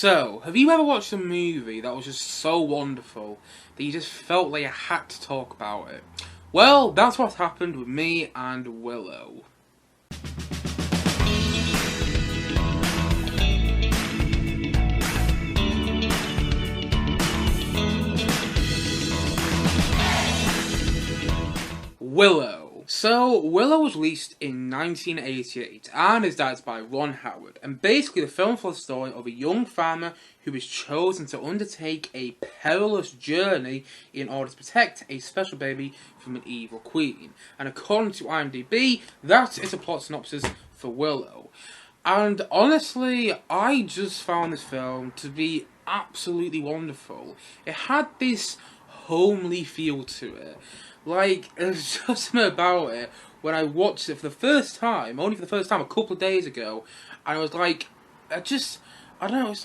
So, have you ever watched a movie that was just so wonderful that you just felt like you had to talk about it? Well, that's what happened with me and Willow. Willow. So, Willow was released in 1988 and is directed by Ron Howard. And basically, the film follows the story of a young farmer who is chosen to undertake a perilous journey in order to protect a special baby from an evil queen. And according to IMDb, that is a plot synopsis for Willow. And honestly, I just found this film to be absolutely wonderful. It had this homely feel to it. Like, there's just something about it when I watched it for the first time, only for the first time a couple of days ago, and I was like, I don't know, it's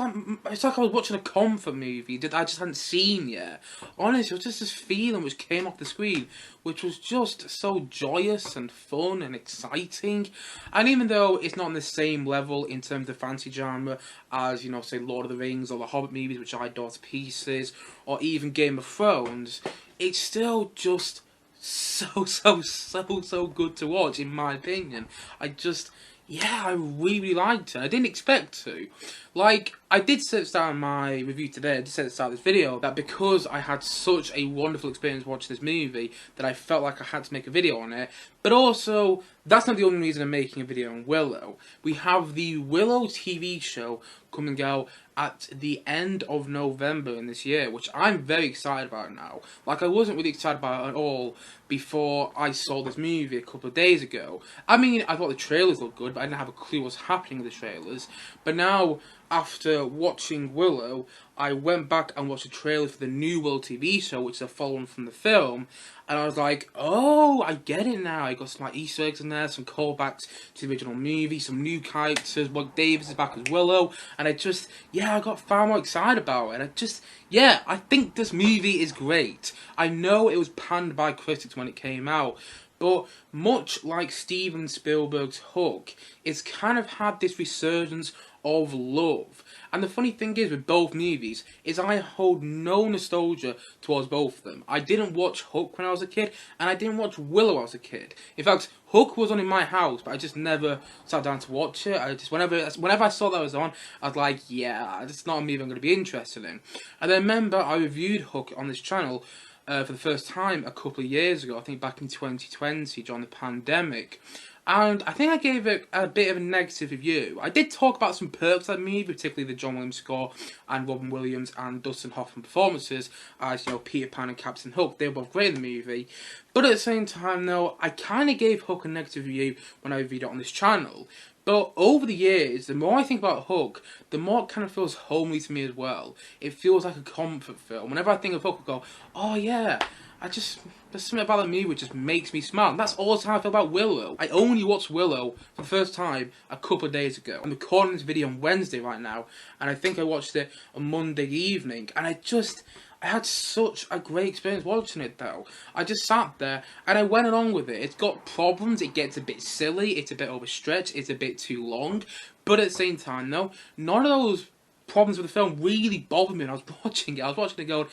like I was watching a comfort movie that I just hadn't seen yet. Honestly, it was just this feeling which came off the screen, which was just so joyous and fun and exciting. And even though it's not on the same level in terms of fantasy genre as, say, Lord of the Rings or the Hobbit movies, which I adore to pieces, or even Game of Thrones, it's still just so good to watch, in my opinion. I really liked it. I didn't expect to. Like, I did say at the start of my review today, I did say at the start of this video, that because I had such a wonderful experience watching this movie, that I felt like I had to make a video on it. But also, that's not the only reason I'm making a video on Willow. We have the Willow TV show coming out at the end of November in this year, which I'm very excited about now. Like, I wasn't really excited about it at all before I saw this movie a couple of days ago. I mean, I thought the trailers looked good, but I didn't have a clue what was happening with the trailers. But now, after watching Willow, I went back and watched the trailer for the new Willow TV show, which is a follow-on from the film, and I was like, oh, I get it now. I got some like Easter eggs in there, some callbacks to the original movie, some new characters. Warwick Davis is back as Willow, and I got far more excited about it. And I think this movie is great. I know it was panned by critics when it came out, but much like Steven Spielberg's Hook, it's kind of had this resurgence of love. And the funny thing is with both movies is I hold no nostalgia towards both of them. I didn't watch Hook when I was a kid, and I didn't watch Willow when I was a kid. In fact, Hook was on in my house, but I just never sat down to watch it. Whenever I saw that was on, I was like, yeah, it's not a movie I'm going to be interested in. And I remember I reviewed Hook on this channel for the first time a couple of years ago, I think back in 2020 during the pandemic. And I think I gave it a bit of a negative review. I did talk about some perks of the movie, particularly the John Williams score and Robin Williams and Dustin Hoffman performances as, Peter Pan and Captain Hook. They were both great in the movie. But at the same time, though, I kind of gave Hook a negative review when I reviewed it on this channel. But over the years, the more I think about Hook, the more it kind of feels homely to me as well. It feels like a comfort film. Whenever I think of Hook, I go, oh yeah, there's something about the movie which just makes me smile. And that's all the time I feel about Willow. I only watched Willow for the first time a couple of days ago. I'm recording this video on Wednesday right now, and I think I watched it on Monday evening. And I had such a great experience watching it, though. I just sat there, and I went along with it. It's got problems, it gets a bit silly, it's a bit overstretched, it's a bit too long. But at the same time, though, none of those problems with the film really bothered me when I was watching it. I was watching it going,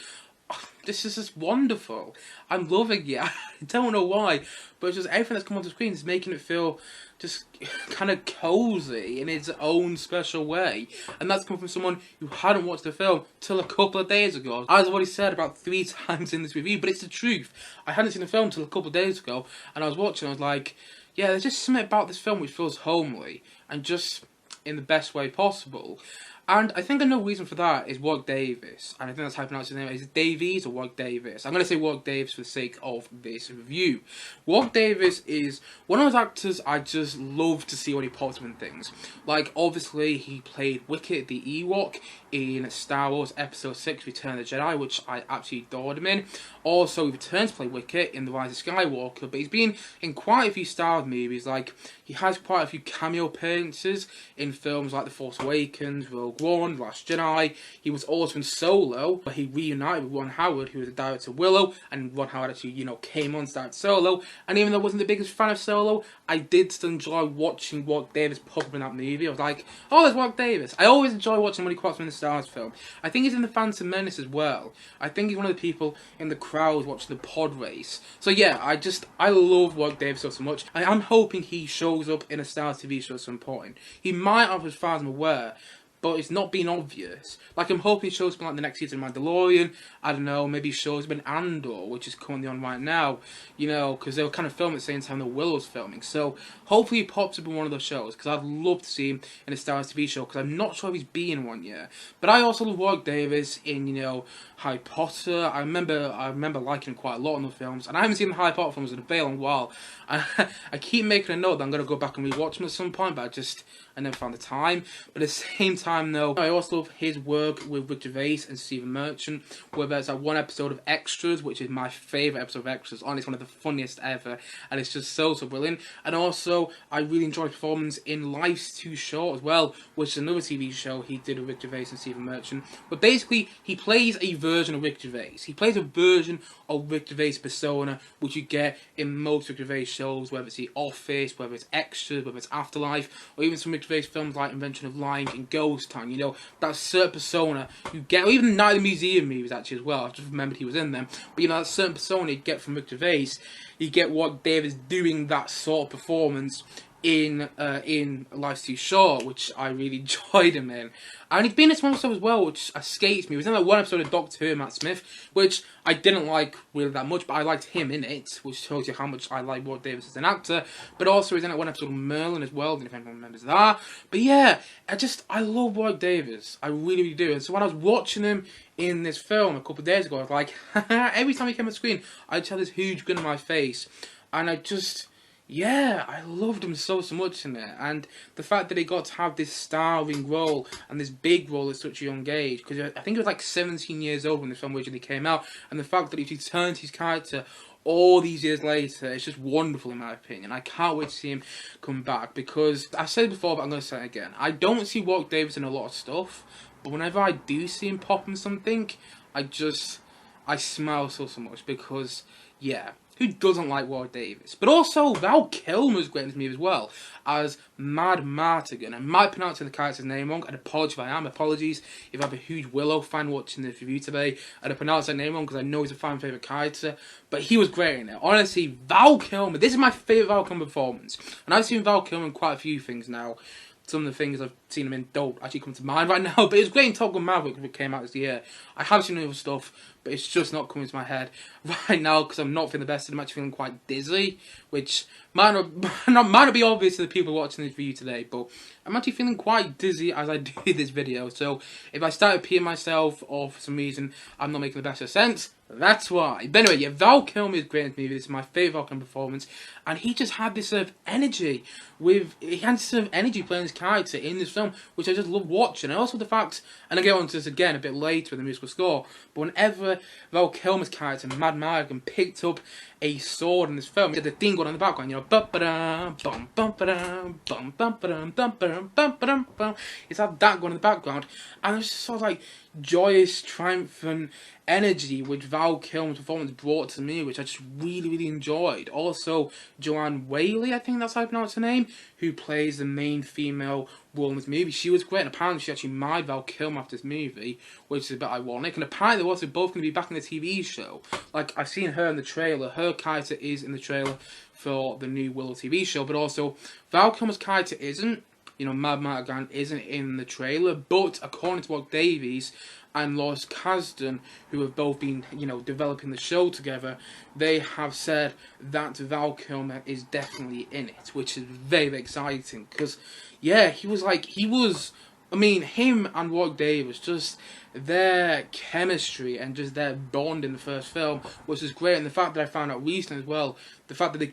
oh, this is just wonderful. I'm loving it. I don't know why, but it's just everything that's come onto the screen is making it feel just kind of cozy in its own special way. And that's coming from someone who hadn't watched the film till a couple of days ago. As I've already said about 3 times in this review, but it's the truth. I hadn't seen the film till a couple of days ago, and I was watching, I was like, yeah, there's just something about this film which feels homely, and just in the best way possible. And I think another reason for that is Warwick Davis. And I think that's how I pronounce his name. Is it Davies or Warwick Davis? I'm going to say Warwick Davis for the sake of this review. Warwick Davis is one of those actors I just love to see when he pops up in things. Like, obviously, he played Wicket the Ewok in Star Wars Episode 6, Return of the Jedi, which I absolutely adored him in. Also, he returned to play Wicket in The Rise of Skywalker, but he's been in quite a few Star Wars movies. Like, he has quite a few cameo appearances in films like The Force Awakens, Rogue Rogue One, Last Jedi. He was also in Solo, but he reunited with Ron Howard, who was the director of Willow, and Ron Howard actually, came on to direct Solo. And even though I wasn't the biggest fan of Solo, I did still enjoy watching Warwick Davis pop up in that movie. I was like, oh, there's Warwick Davis. I always enjoy watching when he pops up in the Star Wars film. I think he's in the Phantom Menace as well. I think he's one of the people in the crowd watching the pod race. So yeah, I love Warwick Davis so much. I'm hoping he shows up in a Star Wars TV show at some point. He might have, as far as I'm aware, but it's not been obvious. Like, I'm hoping he shows up in like the next season of Mandalorian. I don't know, maybe he shows up in Andor, which is currently on right now. Because they were kind of filming at the same time that Willow's filming. So, hopefully he pops up in one of those shows, because I'd love to see him in a Star Wars TV show, because I'm not sure if he's been in one yet. But I also love Warwick Davis in, Harry Potter. I remember liking him quite a lot in the films, and I haven't seen the Harry Potter films in a very long while. I keep making a note that I'm going to go back and rewatch them at some point, but I never found the time. But at the same time, though, I also love his work with Rick Gervais and Stephen Merchant, whether it's that one episode of Extras, which is my favourite episode of Extras. Honestly, it's one of the funniest ever, and it's just so brilliant. And also, I really enjoyed his performance in Life's Too Short as well, which is another TV show he did with Rick Gervais and Stephen Merchant. But basically, he plays a version of Rick Gervais. He plays a version of Rick Gervais' persona, which you get in most Rick Gervais shows, whether it's The Office, whether it's Extras, whether it's Afterlife, or even some Rick Gervais films like Invention of Lying and Ghost Town. That certain persona you get, or even Night at the Museum movies actually as well. I just remembered he was in them. But that certain persona you get from Rick Gervais, you get what Davis doing that sort of performance in Life's Too Short, which I really enjoyed him in. And he's been in some episode as well, which escapes me. He was in that one episode of Doctor Who, Matt Smith, which I didn't like really that much, but I liked him in it, which tells you how much I like Warwick Davis as an actor. But also he's in that one episode of Merlin as well, I don't know if anyone remembers that. But yeah, I love Warwick Davis. I really, really do. And so when I was watching him in this film a couple of days ago, I was like, every time he came on screen, I just had this huge grin on my face. And I loved him so much in it, and the fact that he got to have this starring role and this big role at such a young age, because I think he was like 17 years old when the film originally came out, and the fact that he returned his character all these years later, it's just wonderful in my opinion. I can't wait to see him come back, because I said it before, but I'm going to say it again. I don't see Warwick Davis in a lot of stuff, but whenever I do see him pop in something, I smile so much, because, yeah, who doesn't like Warwick Davis? But also, Val Kilmer's great in this movie as well, as Mad Martigan. I might pronounce the character's name wrong, and apologies if I am. Apologies if I'm a huge Willow fan watching this review today, and I pronounce that name wrong, because I know he's a fan favourite character, but he was great in it. Honestly, Val Kilmer, this is my favourite Val Kilmer performance, and I've seen Val Kilmer in quite a few things now. Some of the things I've seen him in don't actually come to mind right now, but it was great in Top Gun Maverick when it came out this year. I have seen other stuff, but it's just not coming to my head right now, because I'm not feeling the best, and I'm actually feeling quite dizzy, which might not be obvious to the people watching this video today, but I'm actually feeling quite dizzy as I do this video. So if I start repeating myself, or for some reason I'm not making the best of sense, that's why. But anyway, yeah, Val Kilmer is great in this movie. This is my favourite Val Kilmer performance, and he just had this sort of energy playing his character in this film, which I just love watching. And also the fact, and I'll get on to this again a bit later with the musical score, but whenever Val Kilmer's character, Mad Martigan, picked up a sword in this film, he had the thing going on in the background, it's had that going in the background, and it's just sort of like joyous, triumphant energy which Val Kilmer's performance brought to me, which I just really enjoyed. Also, Joanne Whaley, I think that's how I pronounce her name, who plays the main female role in this movie. She was great, and apparently she actually married Val Kilmer after this movie, which is a bit ironic. And apparently they're also both going to be back in the TV show. Like, I've seen her in the trailer. Her character is in the trailer for the new Willow TV show, but also Val Kilmer's character isn't. Mad Martigan isn't in the trailer, but according to Warwick Davis and Lois Kasdan, who have both been, developing the show together, they have said that Val Kilmer is definitely in it, which is very exciting, because, yeah, him and Warwick Davis, just their chemistry and just their bond in the first film was just great. And the fact that I found out recently as well, the fact that they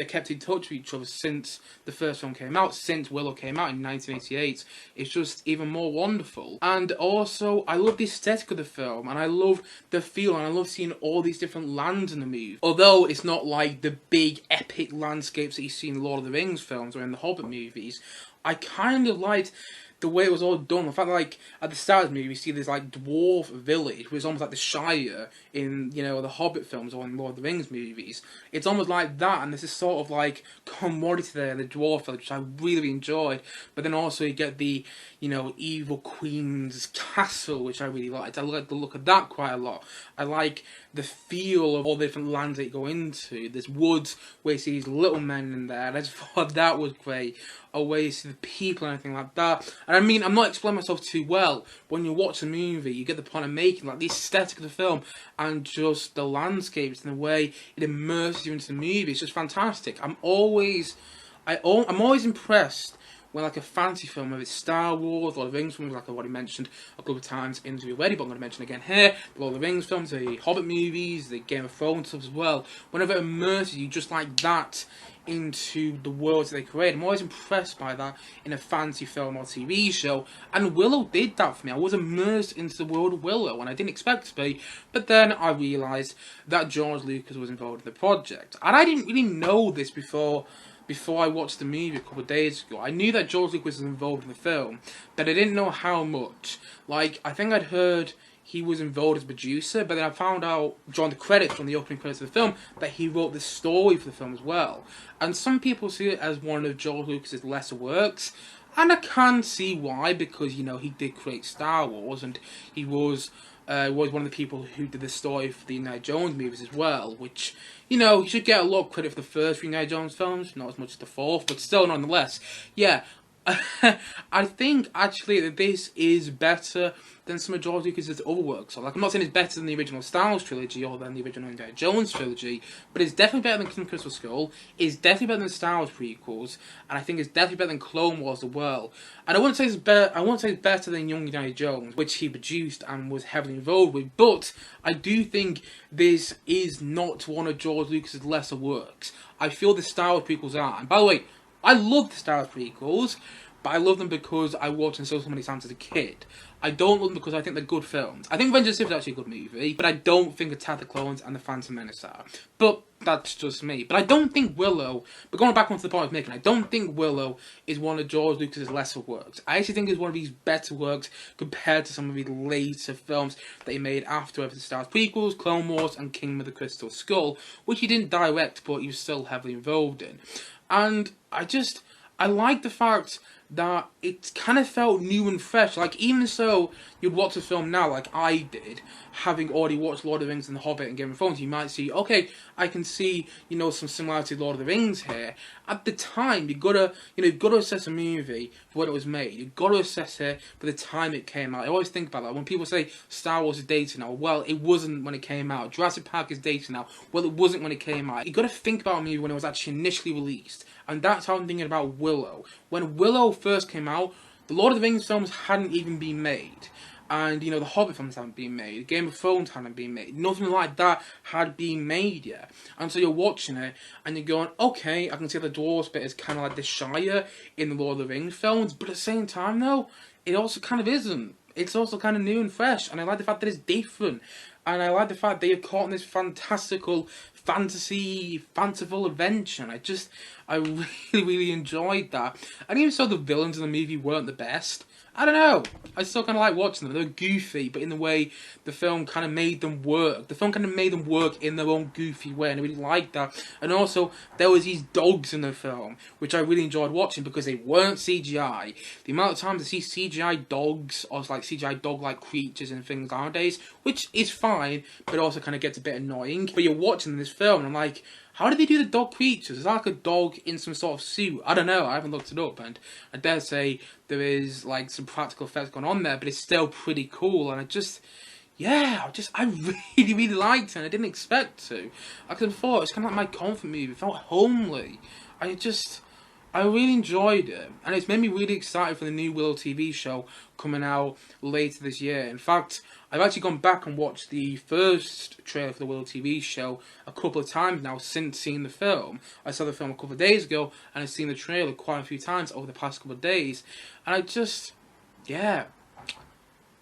kept in touch with each other since the first film came out, since Willow came out in 1988, is just even more wonderful. And also, I love the aesthetic of the film, and I love the feel, and I love seeing all these different lands in the movie. Although it's not like the big epic landscapes that you see in the Lord of the Rings films or in the Hobbit movies, I kind of liked the way it was all done. The fact that, like, at the start of the movie, you see this, like, dwarf village, which is almost like the Shire in, you know, the Hobbit films or in Lord of the Rings movies. It's almost like that, and there's this sort of, like, commodity there, the dwarf village, which I really enjoyed. But then also you get the, you know, evil queen's castle, which I really liked. I like the look of that quite a lot. I like the feel of all the different lands that you go into. There's woods where you see these little men in there, and I just thought that was great. Or where you see the people and anything like that. And I mean, I'm not explaining myself too well. When you watch a movie, you get the point I'm making, like the aesthetic of the film and just the landscapes and the way it immerses you into the movie. It's just fantastic. I'm always impressed when, like, a fantasy film, whether it's Star Wars, Lord of the Rings films, like I've already mentioned a couple of times in the interview already, but I'm going to mention again here, the Lord of the Rings films, the Hobbit movies, the Game of Thrones stuff as well. Whenever it immerses you just like that into the worlds that they create, I'm always impressed by that in a fantasy film or TV show, and Willow did that for me. I was immersed into the world of Willow, and I didn't expect to be, but then I realised that George Lucas was involved in the project, and I didn't really know this before I watched the movie a couple of days ago. I knew that George Lucas was involved in the film, but I didn't know how much. Like, I think I'd heard he was involved as a producer, but then I found out during the credits, from the opening credits of the film, that he wrote the story for the film as well. And some people see it as one of George Lucas's lesser works, and I can see why, because, you know, he did create Star Wars, and he was one of the people who did the story for the Indiana Jones movies as well, which, you know, he should get a lot of credit for the first three Indiana Jones films, not as much as the fourth, but still, nonetheless, yeah. I think, actually, that this is better than some of George Lucas's other works. So, like, I'm not saying it's better than the original Star Wars trilogy or than the original Indiana Jones trilogy, but it's definitely better than Kingdom Crystal Skull, it's definitely better than the Star Wars prequels, and I think it's definitely better than Clone Wars as well. And I wouldn't say it's better than Young Indiana Jones, which he produced and was heavily involved with, but I do think this is not one of George Lucas's lesser works. I feel the Star Wars prequels are, and by the way, I love the Star Wars prequels, but I love them because I watched them so many times as a kid. I don't love them because I think they're good films. I think Revenge of the Sith is actually a good movie, but I don't think Attack of the Clones and The Phantom Menace are. But that's just me. But I don't think Willow, but going back onto the point I was making, I don't think Willow is one of George Lucas's lesser works. I actually think it's one of his better works compared to some of his later films that he made after the Star Wars prequels, Clone Wars, and Kingdom of the Crystal Skull, which he didn't direct, but he was still heavily involved in. And I like the fact that it kind of felt new and fresh. Like, even so, you'd watch a film now, like I did, having already watched Lord of the Rings and The Hobbit and Game of Thrones, you might see, okay, I can see, you know, some similarity to Lord of the Rings here. At the time, you've got to assess a movie for when it was made. You've got to assess it for the time it came out. I always think about that. When people say Star Wars is dated now, well, it wasn't when it came out. Jurassic Park is dated now, well, it wasn't when it came out. You've got to think about a movie when it was actually initially released. And that's how I'm thinking about Willow. When Willow first came out, the Lord of the Rings films hadn't even been made. And, you know, the Hobbit films hadn't been made. Game of Thrones hadn't been made. Nothing like that had been made yet. And so you're watching it, and you're going, okay, I can see the dwarves bit is kind of like the Shire in the Lord of the Rings films. But at the same time, though, it also kind of isn't. It's also kind of new and fresh. And I like the fact that it's different. And I like the fact that you're caught in this fanciful adventure. And I really enjoyed that. And even so, the villains in the movie weren't the best. I don't know. I still kind of like watching them. They're goofy, but in the way the film kind of made them work. The film kind of made them work in their own goofy way, and I really liked that. And also, there was these dogs in the film, which I really enjoyed watching because they weren't CGI. The amount of times I see CGI dogs, or like CGI dog-like creatures and things nowadays, which is fine, but also kind of gets a bit annoying. But you're watching this film, and I'm like, how did they do the dog creatures? Is that like a dog in some sort of suit? I don't know, I haven't looked it up, and I dare say there is like some practical effects going on there, but it's still pretty cool, and I really liked it, and I didn't expect to. Like I thought, it's kind of like my comfort movie, it felt homely. I really enjoyed it, and it's made me really excited for the new Willow TV show coming out later this year. In fact, I've actually gone back and watched the first trailer for the Willow TV show a couple of times now since seeing the film. I saw the film a couple of days ago, and I've seen the trailer quite a few times over the past couple of days, and I just thought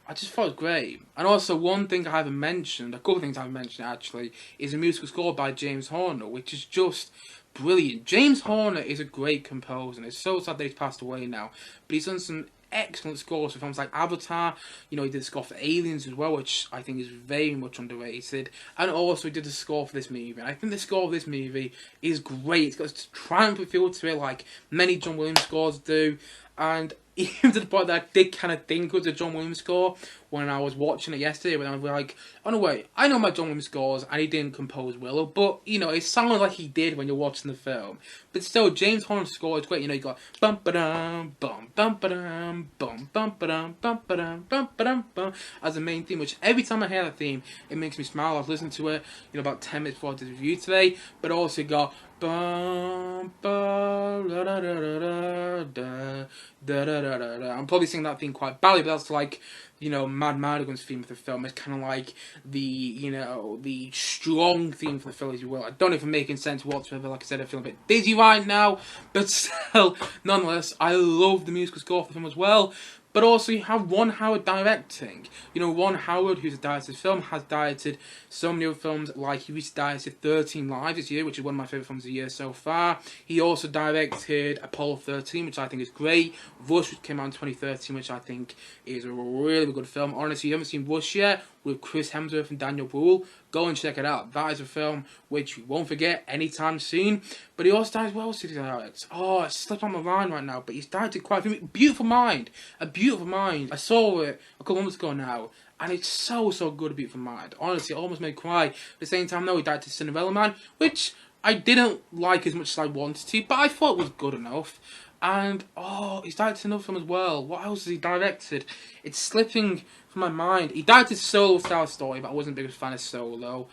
it was great. And also, one thing I haven't mentioned, a couple of things I haven't mentioned actually, is a musical score by James Horner, which is just brilliant. James Horner is a great composer, and it's so sad that he's passed away now. But he's done some excellent scores for films like Avatar. You know, he did the score for Aliens as well, which I think is very much underrated. And also he did the score for this movie. And I think the score of this movie is great. It's got this triumphant feel to it, like many John Williams scores do. And even to the point that I did kind of think it was a John Williams score when I was watching it yesterday, when I was like, oh no wait, I know my John Williams scores and he didn't compose Willow, but you know, it sounded like he did when you're watching the film. But still, James Horner's score is great. You know, you got bum ba dum bum bum ba dum bum bum ba dum bum ba dum bum ba dum bum as the main theme, which every time I hear that theme, it makes me smile. I've listened to it, you know, about 10 minutes before this review today, but also got bum ba da da da da da da da da da. I'm probably singing that theme quite badly, but that's like, you know, Mad Madigan's theme for the film. It's kind of like the, you know, the strong theme for the film, as you will. I don't know if I'm making sense whatsoever. Like I said, I feel a bit dizzy right now, but still, nonetheless, I love the musical score for the film as well. But also you have Ron Howard directing. You know, Ron Howard, who's directed this film, has directed so many other films, like he recently directed 13 Lives this year, which is one of my favourite films of the year so far. He also directed Apollo 13, which I think is great. Rush, which came out in 2013, which I think is a really good film. Honestly, if you haven't seen Rush yet, with Chris Hemsworth and Daniel Bruhl, go and check it out. That is a film which you won't forget anytime soon. But he also directed, what else did he direct? Oh, it's slipped on my mind right now, but he's directed quite a few. Beautiful Mind. A Beautiful Mind. I saw it a couple of months ago now, and it's so good, A Beautiful Mind. Honestly, it almost made me cry. At the same time, though, he directed Cinderella Man, which I didn't like as much as I wanted to, but I thought it was good enough. And, oh, he's directed another film as well. What else has he directed? It's slipping from my mind. He directed Solo Star Story, but I wasn't the biggest fan of Solo.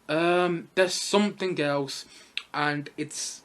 There's something else, and it's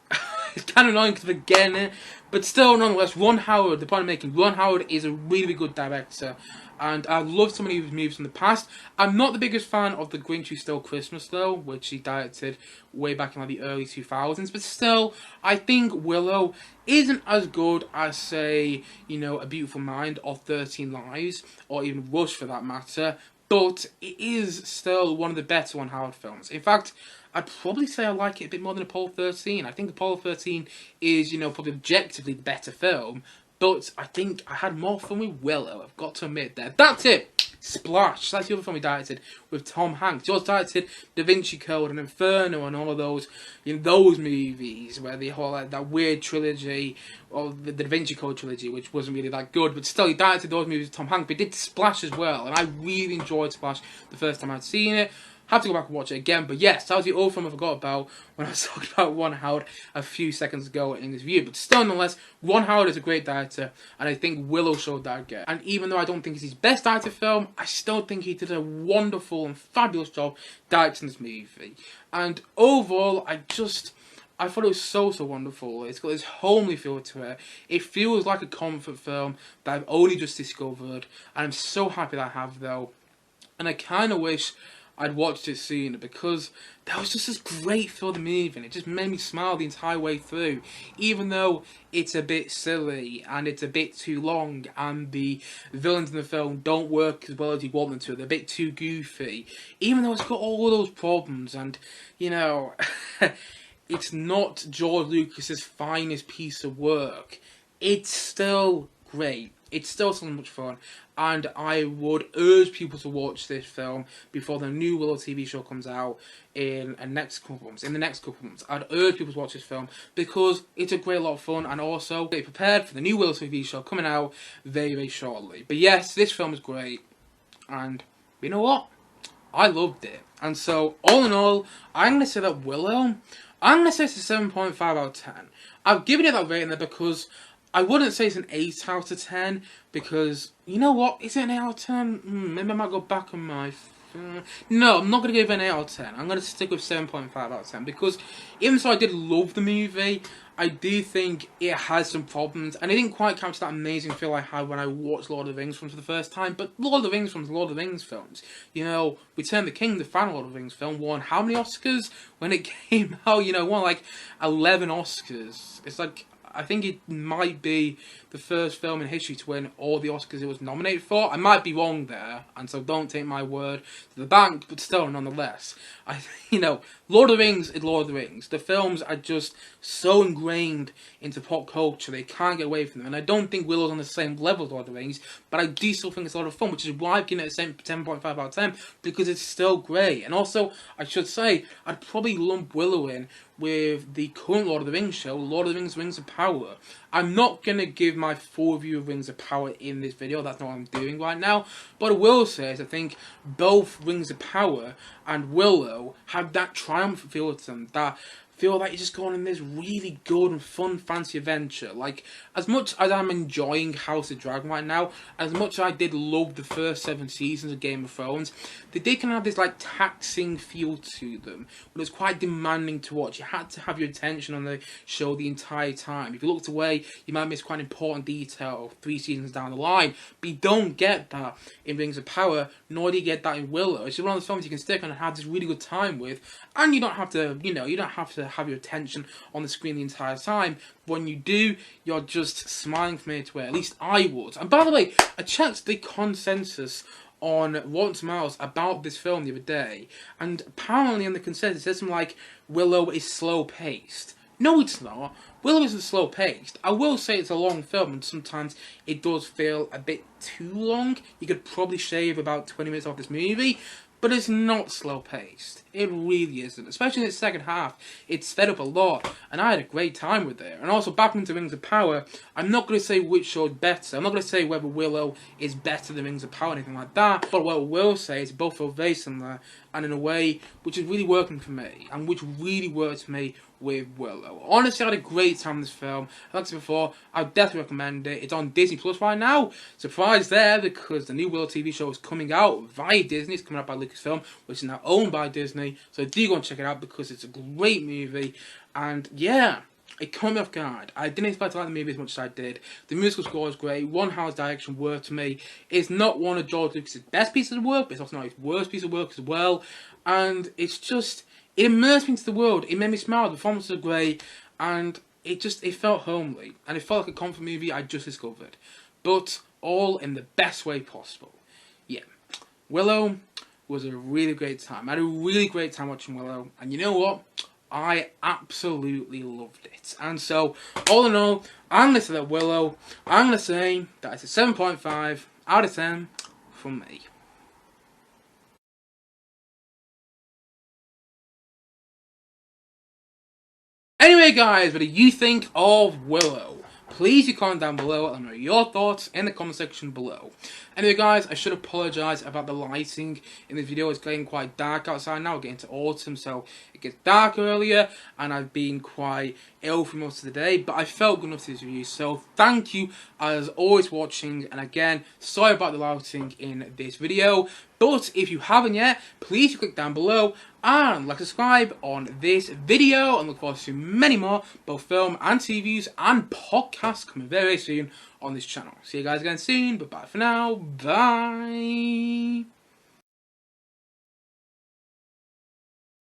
it's kind of annoying because I'm forgetting it. But still, nonetheless, Ron Howard, the point I'm making, Ron Howard is a really good director. And I've loved so many of his movies from the past. I'm not the biggest fan of The Grinch Who Stole Christmas, though, which he directed way back in like the early 2000s. But still, I think Willow isn't as good as, say, you know, A Beautiful Mind or 13 Lives, or even Rush for that matter. But it is still one of the better Ron Howard films. In fact, I'd probably say I like it a bit more than Apollo 13. I think Apollo 13 is, you know, probably objectively the better film. But I think I had more fun with Willow, I've got to admit that. That's it! Splash! That's the other film he directed with Tom Hanks. He also directed Da Vinci Code and Inferno and all of those, you know, those movies where the whole, that weird trilogy, or the Da Vinci Code trilogy, which wasn't really that good, but still he directed those movies with Tom Hanks, but he did Splash as well, and I really enjoyed Splash the first time I'd seen it. Have to go back and watch it again, but yes, that was the old film I forgot about when I was talking about Ron Howard a few seconds ago in this review. But still, nonetheless, Ron Howard is a great director, and I think Willow showed that again. And even though I don't think it's his best directed film, I still think he did a wonderful and fabulous job directing this movie. And overall, I thought it was so wonderful. It's got this homely feel to it. It feels like a comfort film that I've only just discovered, and I'm so happy that I have, though. And I kind of wish I'd watched it sooner, because that was just this great feel of the movie, and it just made me smile the entire way through, even though it's a bit silly and it's a bit too long and the villains in the film don't work as well as you want them to. They're a bit too goofy, even though it's got all of those problems, and you know, it's not George Lucas's finest piece of work. It's still great. It's still so much fun, and I would urge people to watch this film before the new Willow TV show comes out in the next couple of months. I'd urge people to watch this film because it's a great lot of fun, and also get prepared for the new Willow TV show coming out very shortly. But yes, this film is great, and you know what? I loved it. And so, all in all, I'm going to say that Willow, I'm going to say it's a 7.5 out of 10. I've given it that rating there because I wouldn't say it's an 8 out of 10, because, you know what, is it an 8 out of 10? Maybe I might go back on my... No, I'm not going to give it an 8 out of 10. I'm going to stick with 7.5 out of 10, because even though I did love the movie, I do think it has some problems, and it didn't quite capture that amazing feel I had when I watched Lord of the Rings films for the first time. But Lord of the Rings films, Lord of the Rings films. You know, Return of the King, the final Lord of the Rings film, won how many Oscars when it came out? You know, won like 11 Oscars. It's like, I think it might be the first film in history to win all the Oscars it was nominated for. I might be wrong there, and so don't take my word to the bank, but still, nonetheless. Lord of the Rings is Lord of the Rings. The films are just so ingrained into pop culture, they can't get away from them. And I don't think Willow's on the same level as Lord of the Rings, but I do still think it's a lot of fun, which is why I've given it a 10.5 out of 10, because it's still great. And also, I should say, I'd probably lump Willow in with the current Lord of the Rings show, Lord of the Rings Rings of Power. I'm not going to give my full review of Rings of Power in this video, that's not what I'm doing right now, but I will say is I think both Rings of Power and Willow have that triumphant feel to them, that feel like you're just going on this really good and fun fantasy adventure. Like, as much as I'm enjoying House of Dragon right now, as much as I did love the first 7 seasons of Game of Thrones, they did kind of have this like taxing feel to them, but it was quite demanding to watch. You had to have your attention on the show the entire time. If you looked away, you might miss quite an important detail 3 seasons down the line, but you don't get that in Rings of Power, nor do you get that in Willow. It's just one of those films you can stick on and have this really good time with, and you don't have to, you don't have to have your attention on the screen the entire time. When you do, you're just smiling from ear to ear. At least I would. And by the way, I checked the consensus on Rotten Tomatoes about this film the other day, and apparently on the consensus it says something like Willow is slow paced. No, it's not. Willow isn't slow paced. I will say it's a long film, and sometimes it does feel a bit too long. You could probably shave about 20 minutes off this movie, but it's not slow paced. It really isn't. Especially in its second half, it's sped up a lot, and I had a great time with it. And also, back into Rings of Power, I'm not going to say which show is better. I'm not going to say whether Willow is better than Rings of Power or anything like that, but what I will say is both feel very similar, and in a way which is really working for me, and which really worked for me with Willow. Honestly, I had a great time with this film. Like I said before, I would definitely recommend it. It's on Disney Plus right now. Surprise there, because the new Willow TV show is coming out via Disney. It's coming out by Lucasfilm, which is now owned by Disney. So do go and check it out, because it's a great movie. And yeah, it caught me off guard. I didn't expect to like the movie as much as I did. The musical score is great. Ron Howard's direction worked to me. It's not one of George Lucas's best pieces of work, but it's also not his worst piece of work as well. And it's just, it immersed me into the world. It made me smile. The performances are great, and it felt homely, and it felt like a comfort movie I just discovered, but all in the best way possible. Yeah, Willow was a really great time. I had a really great time watching Willow, and you know what? I absolutely loved it. And so, all in all, I'm going to say that Willow, I'm going to say that it's a 7.5 out of 10 from me. Anyway guys, what do you think of Willow? Please you comment down below and let me know your thoughts in the comment section below. Anyway guys, I should apologise about the lighting in this video. It's getting quite dark outside now. We're getting to autumn, so it gets dark earlier, and I've been quite ill for most of the day, but I felt good enough to this review, so thank you as always for watching. And again, sorry about the lighting in this video, but if you haven't yet, please click down below and like, subscribe on this video, and look forward to many more, both film and TV reviews and podcasts coming very soon on this channel. See you guys again soon, but bye for now, bye.